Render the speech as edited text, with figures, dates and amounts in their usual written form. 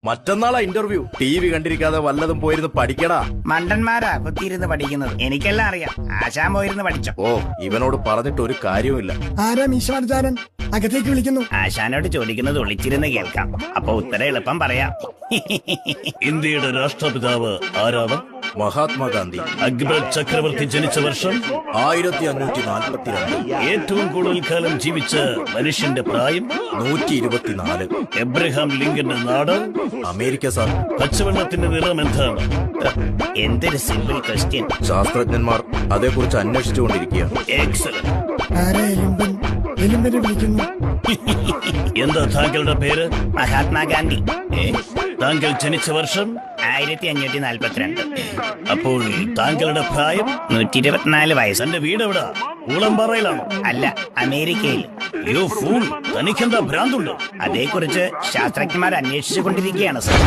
മറ്റന്നാളാ interview. TV കണ്ടിരിക്കാതെ വല്ലതും പോയിരുന്ന് പഠിക്കടാ. മണ്ടന്മാരാ കുത്തിയിരുന്ന് പഠിക്കുന്നത്. എനിക്കെല്ലാം അറിയാം. ആശാൻ പോയിരുന്ന് പഠിച്ചോ. ഓ, ഇവനോട് പറഞ്ഞിട്ട് ഒരു കാര്യവുമില്ല. ആരാ മീശമാർജാരൻ? അകത്തേക്ക് വിളിക്കുന്നു. ആശാനോട് ചോദിക്കുന്നത് ഒളിച്ചിരുന്ന് കേൾക്കാം. അപ്പൊ ഉത്തരം എളുപ്പം പറയാം. ഇന്ത്യയുടെ രാഷ്ട്രപിതാവ് ആരാണ്? മഹാത്മാഗാന്ധി. അക്ബർ ചക്രവർത്തി ജനിച്ച വർഷം 1542. ഏറ്റവും കൂടുതൽ കാലം ജീവിച്ച മനുഷ്യന്റെ പ്രായം 124. എബ്രഹാം ലിങ്കന്റെ നാട് അമേരിക്ക സാർ. പച്ചവെള്ളത്തിന്റെ നിറം എന്താണ്? എന്തൊരു സിമ്പിൾ ക്വസ്റ്റ്യൻ. ശാസ്ത്രജ്ഞന്മാർ അതേക്കുറിച്ച് അന്വേഷിച്ചുകൊണ്ടിരിക്കുകയാണ്. എക്സലന്റ്. ആരാ എലുമ്പൻ? എലുമ്പനെ വിളിക്കുന്നു. എന്താ താങ്കളുടെ പേര്? മഹാത്മാഗാന്ധി. താങ്കൾ ജനിച്ച വർഷം 1542. അപ്പോൾ താങ്കളുടെ പ്രായം? 124 വയസ്സ്. തന്റെ വീട് എവിടാ? ഊളംപാറയിലാണോ? അല്ല, അമേരിക്കയിൽ. യു ഫൂൾ, തനിക്കെന്താ ഭ്രാന്തുണ്ടോ? അതേക്കുറിച്ച് ശാസ്ത്രജ്ഞന്മാർ അന്വേഷിച്ചു കൊണ്ടിരിക്കുകയാണ് സർ.